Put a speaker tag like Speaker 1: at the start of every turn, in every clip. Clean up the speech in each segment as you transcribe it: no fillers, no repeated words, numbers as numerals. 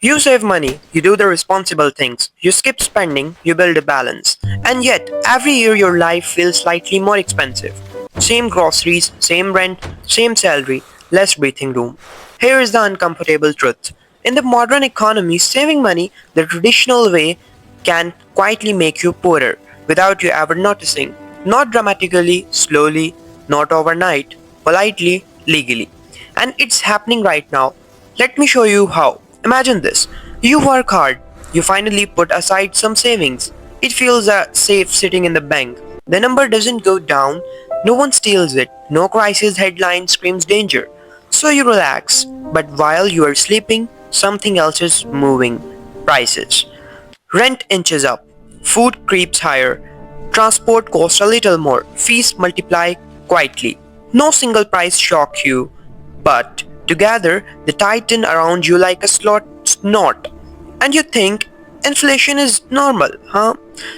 Speaker 1: You save money, you do the responsible things, you skip spending, you build a balance. And yet, every year your life feels slightly more expensive. Same groceries, same rent, same salary, less breathing room. Here is the uncomfortable truth. In the modern economy, saving money the traditional way can quietly make you poorer without you ever noticing. Not dramatically, slowly, not overnight, politely, legally. And it's happening right now. Let me show you how. Imagine this. You work hard. You finally put aside some savings. It feels safe sitting in the bank. The number doesn't go down. No one steals it. No crisis headline screams danger. So you relax. But while you are sleeping, something else is moving. Prices. Rent inches up. Food creeps higher. Transport costs a little more. Fees multiply quietly. No single price shock you, but together they tighten around you like a slot knot. And you think inflation is normal, huh?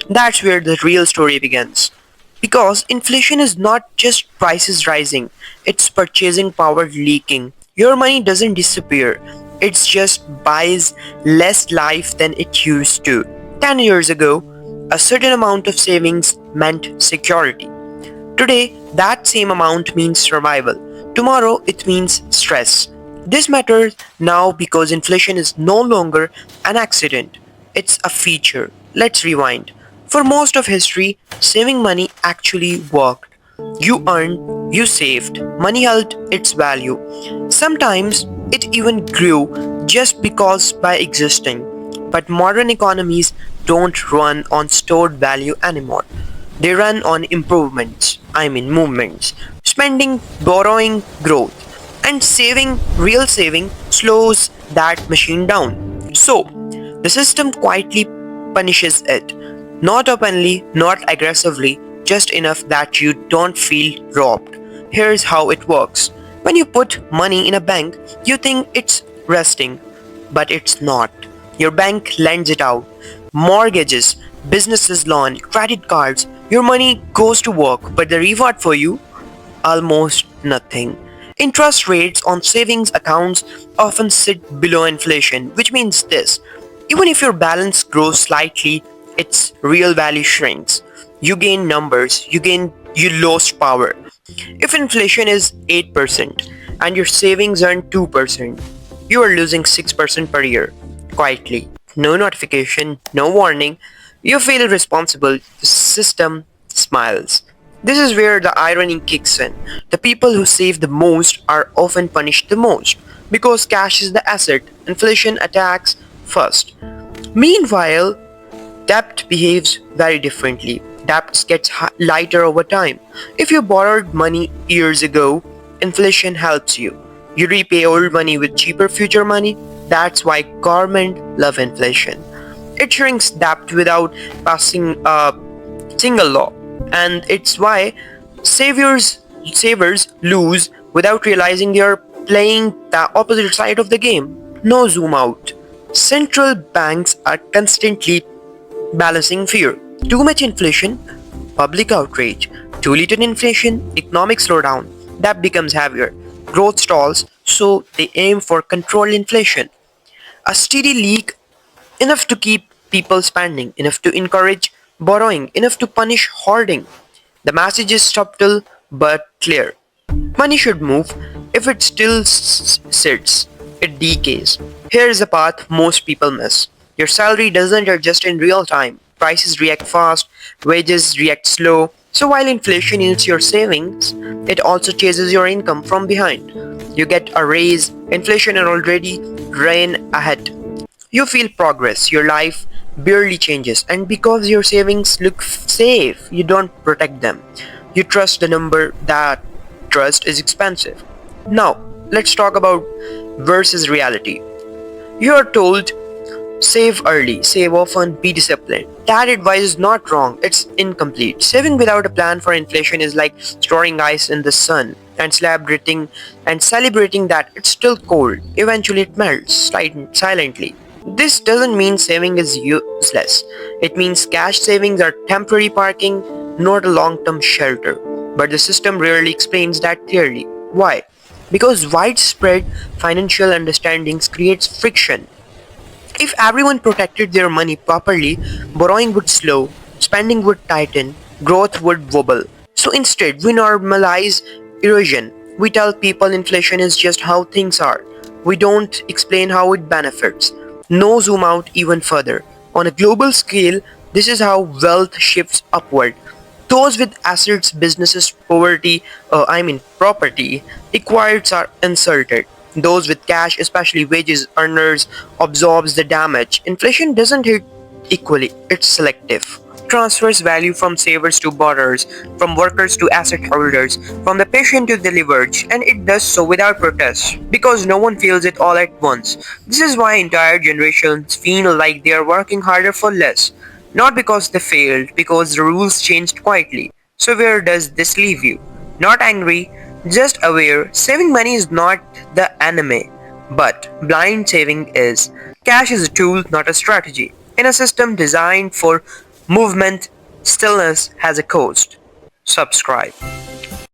Speaker 1: That's where the real story begins. Because inflation is not just prices rising, it's purchasing power leaking. Your money doesn't disappear, it just buys less life than it used to. 10 years ago, a certain amount of savings meant security. Today, that same amount means survival. Tomorrow, it means stress. This matters now because inflation is no longer an accident, it's a feature. Let's rewind. For most of history, saving money actually worked. You earned, you saved, money held its value. Sometimes it even grew just because by existing. But modern economies don't run on stored value anymore. They run on improvements, I mean movements, spending, borrowing, growth, and saving, real saving, slows that machine down. So, the system quietly punishes it. Not openly, not aggressively, just enough that you don't feel robbed. Here's how it works. When you put money in a bank, you think it's resting, but it's not. Your bank lends it out. Mortgages, businesses loan, credit cards, your money goes to work, but the reward for you? Almost nothing. Interest rates on savings accounts often sit below inflation, which means this. Even if your balance grows slightly, its real value shrinks. You gain numbers, you lost power. If inflation is 8% and your savings earn 2%, you are losing 6% per year. Quietly. No notification, no warning. You feel responsible. The system smiles. This is where the irony kicks in. The people who save the most are often punished the most because cash is the asset. Inflation attacks first. Meanwhile, debt behaves very differently. Debt gets lighter over time. If you borrowed money years ago, inflation helps you. You repay old money with cheaper future money. That's why government love inflation. It shrinks debt without passing a single law. And it's why savers lose without realizing they're playing the opposite side of the game. No zoom out. Central banks are constantly balancing fear. Too much inflation, public outrage. Too little inflation, economic slowdown. That becomes heavier. Growth stalls, so they aim for controlled inflation. A steady leak enough to keep people spending, enough to encourage borrowing, enough to punish hoarding. The message is subtle but clear. Money should move. If it still sits, it decays. Here is a path most people miss. Your salary doesn't adjust in real time. Prices react fast, wages react slow. So while inflation eats your savings, it also chases your income from behind. You get a raise, inflation and already ran ahead. You feel progress, your life barely changes, and because your savings look safe, you don't protect them. You trust the number. That trust is expensive. Now, let's talk about versus reality. You are told save early, save often, be disciplined. That advice is not wrong, it's incomplete. Saving without a plan for inflation is like storing ice in the sun and celebrating that it's still cold. Eventually it melts silently. This doesn't mean saving is useless. It means cash savings are temporary parking, not a long-term shelter. But the system rarely explains that clearly. Why? Because widespread financial understandings creates friction. If everyone protected their money properly, borrowing would slow, spending would tighten, growth would wobble. So instead, we normalize erosion. We tell people inflation is just how things are. We don't explain how it benefits. No zoom out even further. On a global scale, this is how wealth shifts upward. Those with assets, businesses, property, acquired are insulted. Those with cash, especially wages earners, absorbs the damage. Inflation doesn't hit equally, it's selective. Transfers value from savers to borrowers, from workers to asset holders, from the patient to the leverage, and it does so without protest because no one feels it all at once. This is why entire generations feel like they are working harder for less. Not because they failed, because the rules changed quietly. So, where does this leave you? Not angry, just aware. Saving money is not the enemy, but blind saving is. Cash is a tool, not a strategy. In a system designed for movement, stillness has a cost. Subscribe.